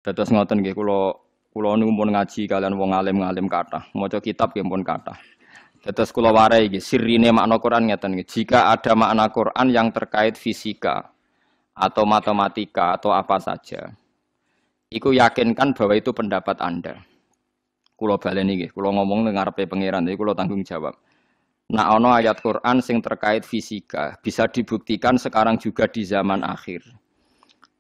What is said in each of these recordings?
Dados ngoten nggih kula niku pun ngaji kalian wong alim-alim kathah, maca kitab nggih pun kathah. Dados kula warai nggih sirine makna Quran ngeten nggih. Jika ada makna Quran yang terkait fisika atau matematika atau apa saja, iku yakinkan bahwa itu pendapat Anda. Kula baleni nggih, kula ngomong ning ngarepe pangeran, jadi kula tanggung jawab. Nah, ana ayat Quran sing terkait fisika, bisa dibuktikan sekarang juga di zaman akhir.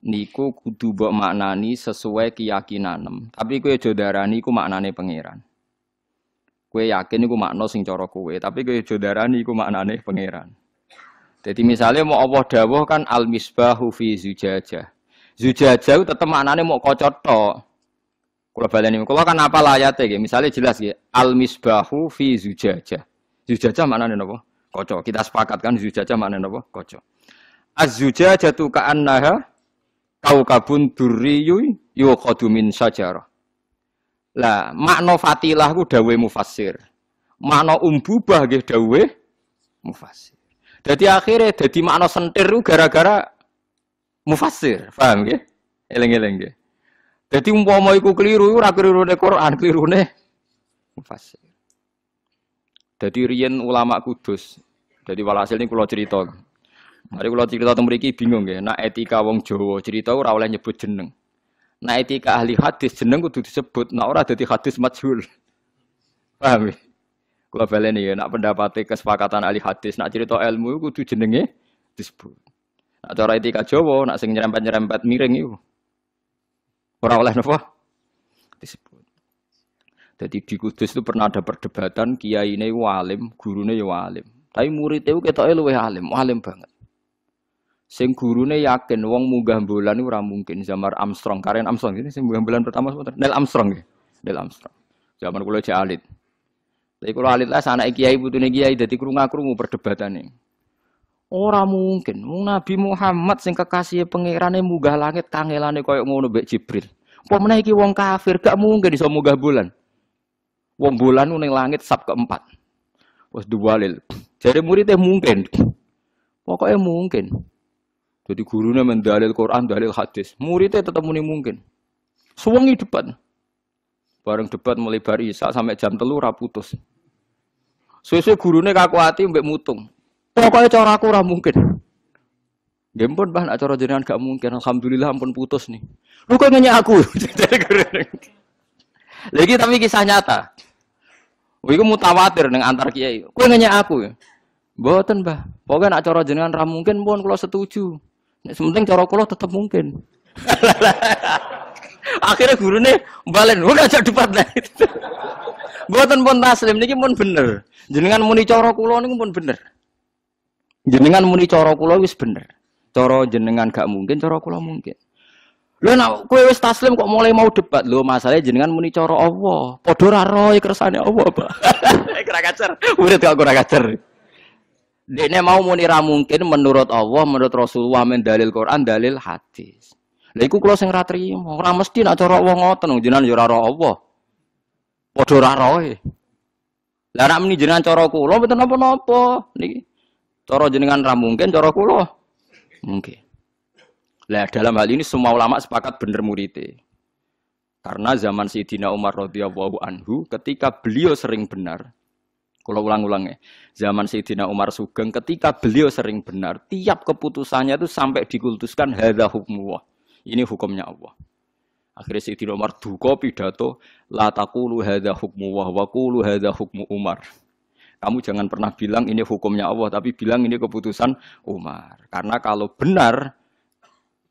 Niku kudu mbok maknani sesuai keyakinan. Tapi kowe aja darani iku maknane pangeran. Kowe yakin iku makna sing cara kowe, tapi kowe aja darani iku maknane pangeran. Jadi misalnya mau Allah dawuh kan al-misbahu fi zujajah. Zujajah itu tetep maknane mau kaca tok. Kula baleni, kula kan apal ayate nggih. Misale jelas nggih, al-misbahu fi zujajah. Zujajah maknane napa? Kaca. Kita sepakat kan zujajah maknane napa? Kaca. Az-zujajatu ka'annaha kaukabun durriyun yuqadu min syajarah. Lah, makna fatilah ku dawuhe mufassir. Makna umbubah nggih dawuhe mufassir. Jadi akhirnya jadi makna sentir ku gara-gara mufassir. Paham nggih? Eling-eling nggih. Jadi umpama iku keliru, ora kelirune Quran, kelirune mufassir. Jadi riyen ulama Kudus. Jadi walhasil ini kula cerita. Mari kula cerita teng mriki bingung nggih. Nak etika wong Jawa cerita ora oleh nyebut jeneng. Nak etika ahli hadis jeneng kudu disebut, nak ora dadi hadis majhul. Paham nggih? Kula baleni ya, nak pendapate kesepakatan ahli hadis, nak cerita ilmu kudu jenenge disebut. Nak cara etika Jawa, nak sing nyerempet-nyerempet miring iku ora oleh napa disebut. Jadi di Kudus itu pernah ada perdebatan kiai ini alim, gurune ya alim. Tapi muridnya itu ketoke luwih alim, alim banget. Sing gurune yakin wong munggah bulan itu ora mungkin. Zaman Armstrong, Karen Armstrong ini sing munggah bulan pertama sebentar. Neil Armstrong nggih. Neil Armstrong. Zaman kula cek alit. Tapi kula alit lah anak kiai putune kiai dadi krungu-krungu perdebatane. Ora mungkin. Nabi Muhammad sing kekasih pangerane munggah langit kangelane koyo ngono mbek Jibril. Apa meneh iki wong kafir gak mungkin iso munggah bulan. Wong bulan ning langit sab keempat. Wes duwalil. Jare muridnya mungkin. Pokoknya mungkin. Jadi gurunya mendalil Quran, dalil hadis. Muridnya tetap mungkin. Suwengi debat. Bareng debat mulai bar Isya sampai jam 3 ora putus. Suwe-suwe gurune kakuati mbek mutung. Pokoknya cara aku ora mungkin. Nggih pun Mbah, nek cara jenengan gak mungkin. Alhamdulillah ampun putus nih. Lu kok nanya aku? Lagi tapi kisah nyata. Iku mutawatir ning antar kiai. Kowe nanya aku ya. Mboten, Mbah. Pokoke nek cara jenengan ra mungkin pun kula setuju. Nek sementing cara kula tetep mungkin. Akhirnya gurune balen, ora ajak debat lah. Mboten pun taslim niki pun bener. Jenengan muni cara kula niku pun bener. Jenengan muni cara kula wis bener. Cara jenengan gak mungkin, cara kula mungkin. Lho nek kowe wis taslim kok mulai mau debat. Lho masalahe jenengan muni cara Allah. Padha ra roe kersane Allah, Pak. Ora kacer. Murid kok ora kacer. Dene mau muni ra mungkin menurut Allah, menurut Rasulullah, men dalil Quran, dalil hadis. Lha iku kula sing ra trimo. Ora mesti nek cara Allah ngoten, jenengan yo ora ro Allah. Padha ra roe. Lah nek muni jenengan cara kula mboten napa-napa niki. Cara jenengan ra mungkin, cara kula mungkin. Lah dalam hal ini semua ulama sepakat bener muridé. Karena zaman Sayyidina Umar radhiyallahu anhu ketika beliau sering benar. Kalau ulang-ulang ya. Zaman Sayyidina Umar Sugeng ketika beliau sering benar, tiap keputusannya itu sampai dikultuskan hadza hukmullah. Ini hukumnya Allah. Akhirnya Sayyidina Umar duka pidato la taqulu hadza hukmullah wa qulu hadza hukmu Umar. Kamu jangan pernah bilang ini hukumnya Allah, tapi bilang ini keputusan Umar. Karena kalau benar,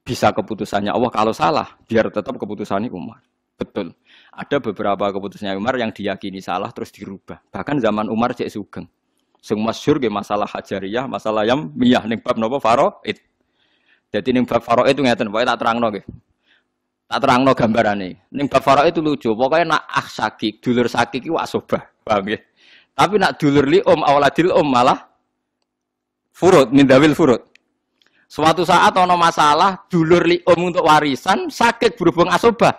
bisa keputusannya Allah. Kalau salah, biar tetap keputusannya Umar. Betul. Ada beberapa keputusannya Umar yang diyakini salah, terus dirubah. Bahkan zaman Umar cek sugeng. Sing masyhur ge masalah hajariyah, masalah yang miyah ning bab napa faraid. Jadi ning bab faraid itu ngeten, pokoke tak terangno nggih. Tak terangno gambarane. Ning bab faraid itu lucu. Pokoknya nak sakik, dulur sakik iku asobah. Paham nggih? Tapi nak dulur li awaladil malah furud min dawil furud. Suatu saat ono masalah dulur li untuk warisan sakit berhubung asobah.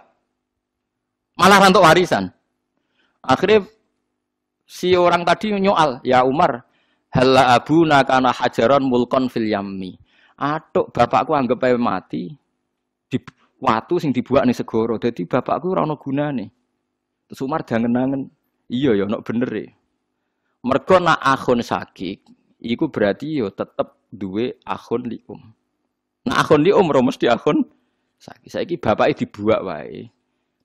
Malah untuk warisan. Akhirnya si orang tadi nyoal, ya Umar, halla abuna kana hajaron mulkon fil yammi. Atuk bapakku anggap ae mati watu sing dibuak ning segara. Dadi bapakku ora ono gunane. Terus Umar dangen-angen, iya ya ono bener e. Mergo nak akhun sakik, iku berarti yo tetep duwe akhun lium. Nak akhun lium ora mesti akhun sakik. Saiki bapake dibuak wae.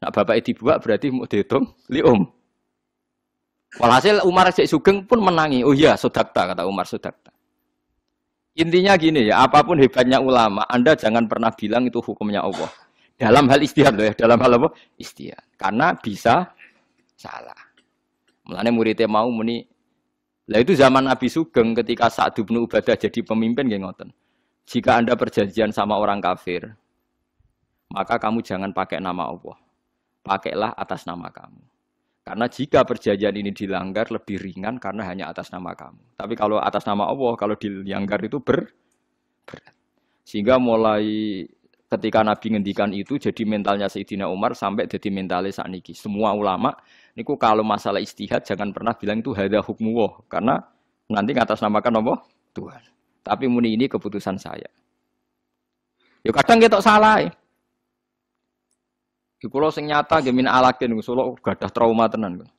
Nak bapake dibuak berarti mau dihitung lium. Walhasil Umar sik sugeng pun menangi. Oh iya, sodakta kata Umar, sodakta. Intinya gini ya, apapun hebatnya ulama, Anda jangan pernah bilang itu hukumnya Allah. Dalam hal istihad loh ya, dalam hal apa? Istihad. Karena bisa salah. Mulane muridnya mau muni. Lah itu zaman Nabi Sugeng ketika Sa'd bin Ubadah jadi pemimpin nggih ngoten. Jika Anda perjanjian sama orang kafir, maka kamu jangan pakai nama Allah. Pakailah atas nama kamu. Karena jika perjanjian ini dilanggar lebih ringan karena hanya atas nama kamu. Tapi kalau atas nama Allah, kalau dilanggar itu berat. Sehingga mulai ketika Nabi ngendikan itu jadi mentalnya Sayyidina Umar sampai jadi mentalnya sakniki. Semua ulama niku kalau masalah istihad jangan pernah bilang itu hadza hukmullah karena nanti ngatasnamakan apa? Tuhan. Tapi muni ini keputusan saya. Ya kadang kita salah. Di pulau sing nyata gemin alakin Solo gadah trauma tenan.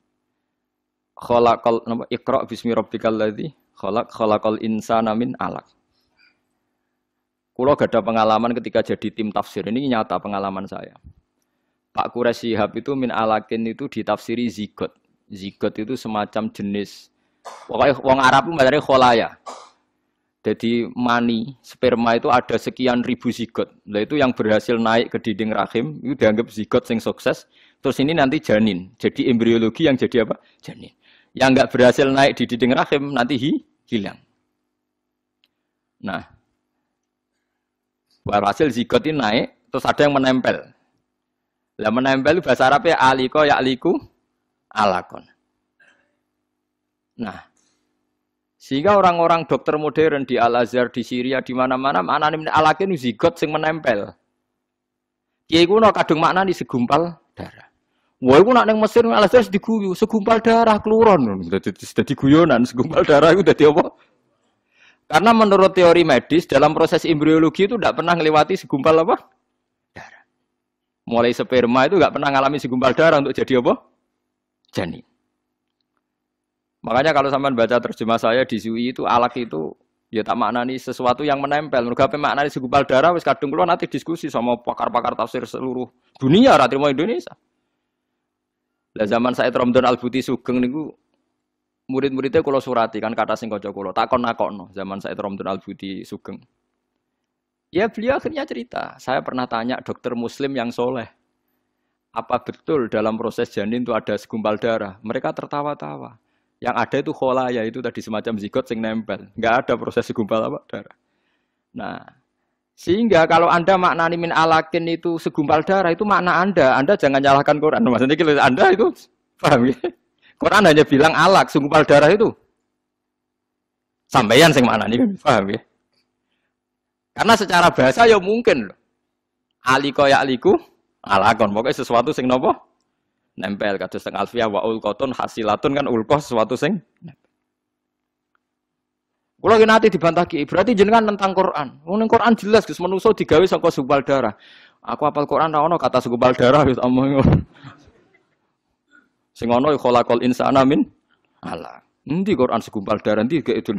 Khalaqal napa Iqra bismi rabbikal ladzi khalaqal insana min alaq. Kulo gadah pengalaman ketika jadi tim tafsir. Ini nyata pengalaman saya. Pak Quraisy Shihab itu min alakin itu ditafsiri zigot. Zigot itu semacam jenis pokoknya wong Arab itu materi kholaya. Jadi mani, sperma itu ada sekian ribu zigot. Nah itu yang berhasil naik ke dinding rahim, itu dianggap zigot yang sukses. Terus ini nanti janin. Jadi embriologi yang jadi apa? Janin. Yang nggak berhasil naik di dinding rahim, nanti hilang. Nah, hasil zigot ini naik, terus ada yang menempel. Lah menempel bahasa Arabnya aliko ya'liku alakon. Nah, sehingga orang-orang dokter modern di Al-Azhar, di Syria, di mana-mana maknane alakin zigot sing menempel. Kiai kuno kadung maknani segumpal darah. Wah, iku nak ning Mesir Al-Azhar diguyu segumpal darah keluron. Dadi guyonan segumpal darah itu dadi apa? Karena menurut teori medis dalam proses embriologi itu tidak pernah melewati segumpal apa? Darah. Mulai sperma itu enggak pernah mengalami segumpal darah untuk jadi apa? Janin. Makanya kalau sampean baca terjemah saya di Zui itu alak itu ya tak maknani sesuatu yang menempel. Mergo maknani segumpal darah wis kadung kula nanti diskusi sama pakar-pakar tafsir seluruh dunia ra trimo Indonesia. Lah zaman saya Ramadan Al-Buti Sugeng niku murid-muridnya kula surati kan kata sing kanca kula takon-nakokno zaman saya Ramadan Al-Buti Sugeng. Ya beliau akhirnya cerita, saya pernah tanya dokter muslim yang soleh. Apa betul dalam proses janin itu ada segumpal darah? Mereka tertawa-tawa. Yang ada itu kholaya itu tadi semacam zigot sing nempel. Enggak ada proses segumpal apa darah. Nah, sehingga kalau Anda maknani min alakin itu segumpal darah itu makna Anda jangan nyalahkan Quran. Maksudnya kalau Anda itu paham ya? Quran hanya bilang alak segumpal darah itu. Sampeyan sing maknani paham ya? Karena secara bahasa ya mungkin loh. Aliko ya aliku alakon pokoknya sesuatu sing nopo nempel kados teng alfiah wa ulqatun hasilatun kan ulqah sesuatu sing kula ki nate dibantah ki berarti jenengan tentang Quran. Wong ning Quran jelas Gus manusa digawe saka segumpal darah. Aku hafal Quran ra ono kata segumpal darah wis omong. Sing ono khalaqal insana min ala. Endi Quran segumpal darah endi gek itu.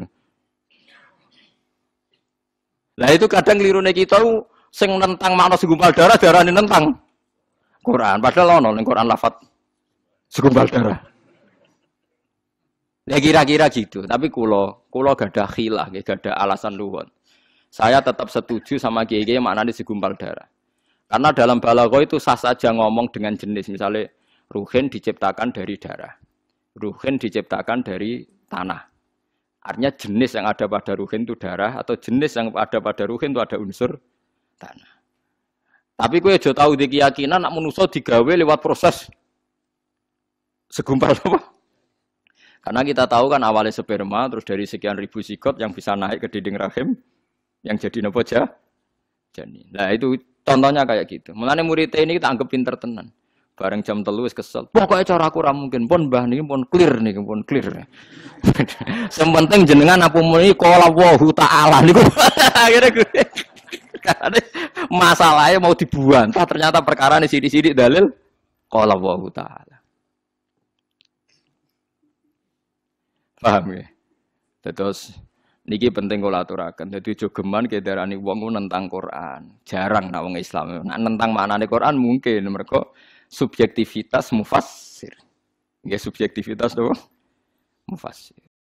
Lah itu kadang klirune kita sing nentang makna segumpal darah darane nentang Quran padahal ono ning Quran lafadz segumpal darah. Ya kira-kira gitu. Tapi kulo gak ada khilah, gak ada alasan luwet. Saya tetap setuju sama kiai-kiai maknanya segumpal darah. Karena dalam balaghah itu sah saja ngomong dengan jenis. Misalnya ruhin diciptakan dari darah. Ruhin diciptakan dari tanah. Artinya jenis yang ada pada ruhin itu darah atau jenis yang ada pada ruhin itu ada unsur tanah. Tapi kowe aja tahu di keyakinan nak manusa digawe lewat proses segumpal apa? Karena kita tahu kan awalnya sperma terus dari sekian ribu zigot yang bisa naik ke dinding rahim yang jadi napa janin. Nah itu contohnya kayak gitu. Mulane murid ini kita anggap pinter tenan. Bareng jam 3 wis kesel. Pokoknya cara aku ora mungkin pun mbah niki pun clear niki pun clear. Sing penting jenengan apa muni qala Allahu taala niku. Akhire Karena masalahnya mau dibuang, ternyata perkara ini sidik-sidik dalil qala Allah taala. Paham ya? Terus niki penting kula aturaken. Dadi aja geman kedarani wong nentang Quran. Jarang nak wong Islam. Nak nentang maknane Quran mungkin mereka subjektivitas mufassir. Nggih subjektivitas to mufassir.